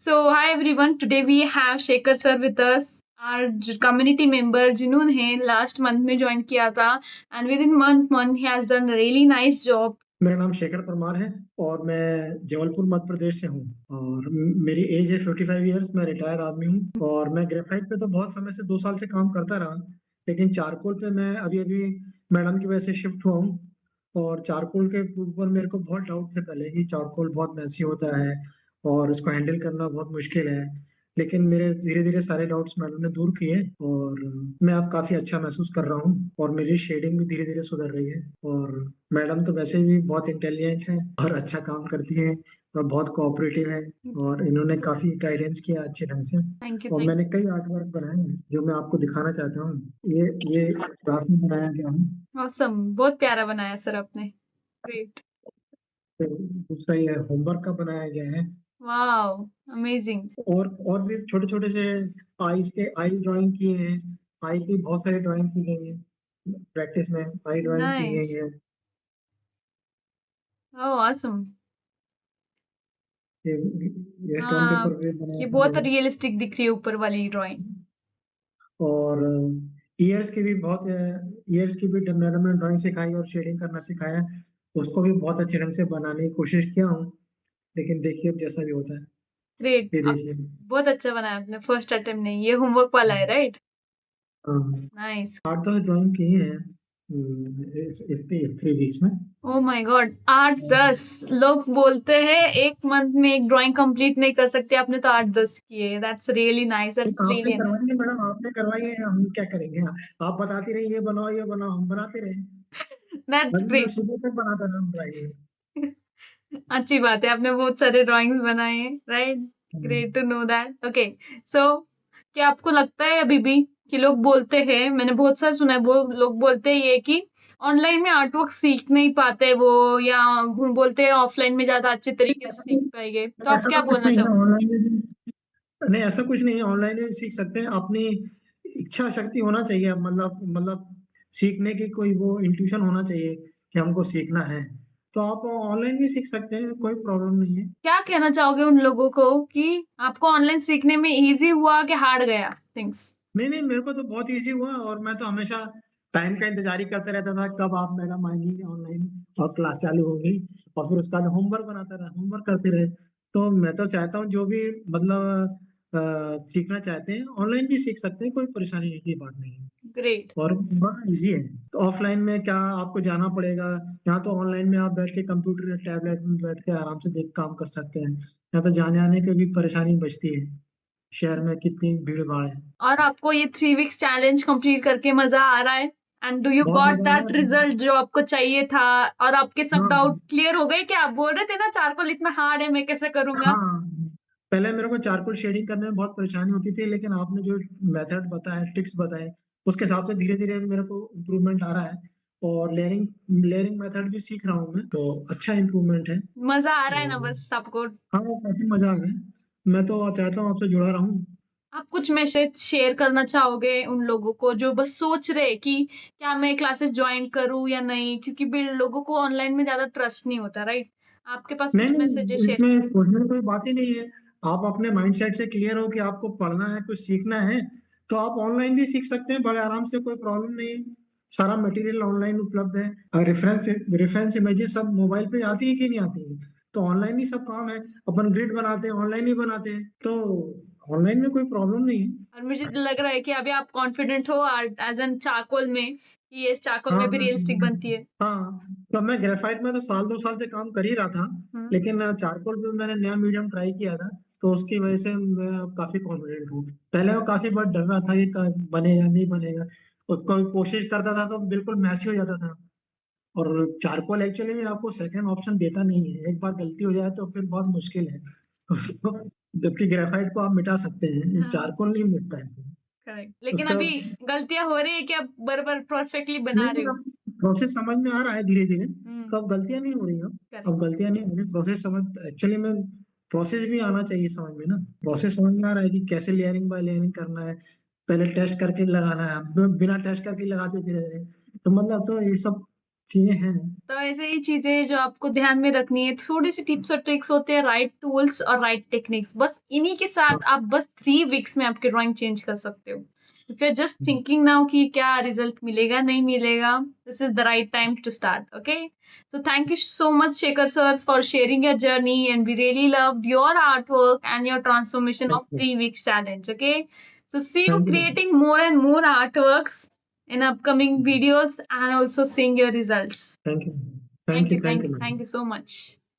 So, hi everyone. Today we have Shekhar sir with us, our community member जिन्होंने last month में join किया था and within month he has done a really nice job. मेरा नाम शेखर परमार है और मैं जबलपुर मध्य प्रदेश से हूँ और मेरी एज है 55 इयर्स। मैं रिटायर्ड आदमी हूँ और मैं ग्रेफाइट पे तो बहुत समय से 2 साल से काम करता रहा, लेकिन चारकोल पे मैं अभी अभी मैडम की वजह से शिफ्ट हुआ हूँ। और चारकोल के ऊपर मेरे को बहुत डाउट थे पहले कि चारकोल बहुत मैसी होता है और उसको हैंडल करना बहुत मुश्किल है, लेकिन मेरे धीरे धीरे सारे डाउट्स मैडम ने दूर किए और मैं अब काफी अच्छा महसूस कर रहा हूँ और मेरी शेडिंग भी धीरे धीरे सुधर रही है। और मैडम तो वैसे भी बहुत इंटेलिजेंट है और अच्छा काम करती है और बहुत कोऑपरेटिव है और इन्होंने काफी गाइडेंस किया अच्छे ढंग से। Thank you, और thank मैंने कई आर्ट वर्क बनाए हैं जो मैं आपको दिखाना चाहता हूँ। ये रात में बनाया गया है। you. Awesome. बहुत प्यारा बनाया सर आपने. Great. फिर दूसरा ये होमवर्क का बनाया गया है Wow. Amazing. और भी छोटे छोटे से आई ड्राइंग किए हैं। आई की बहुत सारी ड्राइंग की गई है, प्रैक्टिस में आई ड्राइंग की Nice. गई है। Oh, awesome. ये स्टोन हाँ, पेपर पे बनाया ये बहुत गया है। रियलिस्टिक दिख रही है ऊपर वाली ड्राइंग. और ईयर्स की भी बहुत ईयर्स की भी मैडम ने ड्राइंग सिखाई और शेडिंग करना सिखाया। उसको भी बहुत अच्छे ढंग से बनाने की कोशिश किया हूँ, लेकिन देखिए अब जैसा भी होता है। ग्रेट. ये आप देखिए। बहुत अच्छा बनाया आपने फर्स्ट अटेम्प्ट नहीं. ये होमवर्क वाला है राइट? हाँ, नाइस. 8-10 ड्राइंग की हैं इस 3 वीक्स में। ओह माय गॉड 8-10 लोग बोलते हैं एक मंथ में एक ड्राइंग कंप्लीट नहीं कर सकते. आपने तो 8-10 किए. That's really nice. दैट्स आपने रियली नाइस. करवाई है मैडम, आपने करवाई है, हम क्या करेंगे? आप बताती रही ये बनाओ, हम बनाते रहे। दैट्स अभी मैं ग्रेट. सुबह तक बनाता रहा हूँ ड्राइंग। अच्छी बात है. आपने बहुत सारे ड्राइंग्स बनाए हैं right. Great to know that. Okay. So क्या आपको लगता है अभी भी कि लोग बोलते हैं, मैंने बहुत सारा सुना है, लोग बोलते हैं ये कि ऑनलाइन में आर्टवर्क सीख नहीं पाते वो, या बोलते हैं ऑफलाइन में ज्यादा अच्छे तरीके से सीख पाएंगे. तो आप ऐसा क्या तो कुछ बोलना नहीं है चाहोगे? ऑनलाइन में भी। नहीं, ऐसा कुछ नहीं है, ऑनलाइन में भी सीख सकते हैं। अपनी इच्छा शक्ति होना चाहिए, मतलब सीखने की कोई वो इंट्यूशन होना चाहिए कि हमको सीखना है, तो आप ऑनलाइन भी सीख सकते हैं, कोई प्रॉब्लम नहीं है। क्या कहना चाहोगे उन लोगों को कि आपको ऑनलाइन सीखने में इजी हुआ कि हार्ड गया थिंग्स? नहीं नहीं, मेरे को तो बहुत इजी हुआ और मैं तो हमेशा टाइम का इंतजार ही करते रहता था कब आप मैडम आएंगी ऑनलाइन और क्लास चालू होगी। और फिर उसका होमवर्क बनाता रहा, होमवर्क करते रहे। तो मैं तो चाहता हूँ जो भी मतलब सीखना चाहते हैं ऑनलाइन भी सीख सकते हैं, कोई परेशानी की बात नहीं है। ग्रेट. और बड़ा इजी है। तो ऑफलाइन में क्या आपको जाना पड़ेगा? यहाँ तो ऑनलाइन में आप बैठ के कंप्यूटर या टैबलेट में बैठ के आराम से देख काम कर सकते हैं। यहाँ तो जाने आने की भी परेशानी बचती है, शहर में कितनी भीड़ भाड़ है। और आपको ये 3 वीक्स चैलेंज कंप्लीट करके मजा आ रहा है? एंड डू यू बहुत गॉट मजा आ दैट रहा है। रिजल्ट जो आपको चाहिए था? और आपके सब हाँ डाउट क्लियर हो गए? क्या आप बोल रहे थे ना चारकोल इतना हार्ड है मैं कैसे करूंगा? हाँ, पहले मेरे को चारकोल शेडिंग करने में बहुत परेशानी होती थी, लेकिन आपने जो मेथड बताया, ट्रिक्स बताए, उसके हिसाब से धीरे धीरे मेरे को इम्प्रूवमेंट आ रहा है। और लेयरिंग लेयरिंग मेथड भी सीख रहा हूँ मैं, तो अच्छा इम्प्रूवमेंट है। मजा आ रहा है ना और बस आपको? हाँ, काफी मजा आ रहा है। मैं तो चाहता हूँ आपसे जुड़ा रहूँ। आप कुछ मैसेज शेयर करना चाहोगे उन लोगों को जो बस सोच रहे कि क्या मैं क्लासेस ज्वाइन करूं या नहीं, क्योंकि भी लोगों को ऑनलाइन में ज्यादा ट्रस्ट नहीं होता राइट? आपके पास नहीं कुछ मैसेजेस नहीं, शेयर. इसमें सोचने की कोई बात ही नहीं है। आप अपने माइंडसेट से क्लियर हो कि आपको पढ़ना है, कुछ सीखना है, तो आप ऑनलाइन भी सीख सकते हैं बड़े आराम से, कोई प्रॉब्लम नहीं है। सारा मटेरियल ऑनलाइन उपलब्ध है और रेफरेंस रेफरेंस इमेजेस सब मोबाइल पे आती है कि नहीं आती है? तो ऑनलाइन ही सब काम है। अपन ग्रिड बनाते हैं, ऑनलाइन ही बनाते हैं, तो ऑनलाइन में कोई प्रॉब्लम नहीं है। और मुझे लग रहा है कि अभी आप कॉन्फिडेंट हो एज एन चारकोल में कि ये चारकोल हाँ में भी रियलिस्टिक बनती है. हाँ, तो मैं ग्रेफाइट में तो साल 2 साल से काम कर ही रहा था, हम्म. लेकिन चारकोल पे मैंने नया मीडियम ट्राई किया था, तो उसकी वजह से मैं अब काफी कॉन्फिडेंट हूँ। पहले मैं काफी बहुत डर रहा था कि बनेगा नहीं बनेगा, और कोई कोशिश करता था तो बिल्कुल मैसी हो जाता था। और चारकोल एक्चुअली में आपको सेकंड ऑप्शन देता नहीं है, एक बार गलती हो जाए तो फिर बहुत मुश्किल है उसको। जबकि ग्रेफाइट को आप मिटा सकते हैं, हाँ. चारकोल नहीं मिटता है। करेक्ट. लेकिन उसका अभी गलतियां हो रही है कि आप बराबर परफेक्टली बना रहे नहीं, हो? अब प्रोसेस समझ में आ रहा है धीरे धीरे, हम्म. तो अब गलतियां नहीं हो रही अब। करेक्ट. गलतियां नहीं हो रही, प्रोसेस समझ, एक्चुअली में प्रोसेस भी आना चाहिए समझ में ना। प्रोसेस समझ में आ रहा है कि कैसे लेयरिंग बाय लेयरिंग करना है, पहले टेस्ट करके लगाना है, बिना टेस्ट करके लगाते धीरे धीरे। तो मतलब तो ये सब चीजें हैं। तो ऐसे ही चीजें जो आपको ध्यान में रखनी है, थोड़ी सी टिप्स और ट्रिक्स होते हैं, राइट टूल्स और राइट टेक्निक्स, बस इन्हीं के हाँ, साथ आप बस 3 वीक्स में आपकी ड्राइंग चेंज कर सकते हो। If you just thinking now कि क्या रिजल्ट मिलेगा नहीं मिलेगा, this is the right time to start. Okay, so thank you so much Shekhar sir for sharing your journey, and we really loved your artwork and your transformation thank of you. 3 weeks challenge. Okay, so see you thank you. creating more and more artworks in upcoming videos and also seeing your results. Thank you. Thank thank you, you. thank thank you, you thank madam. you so much.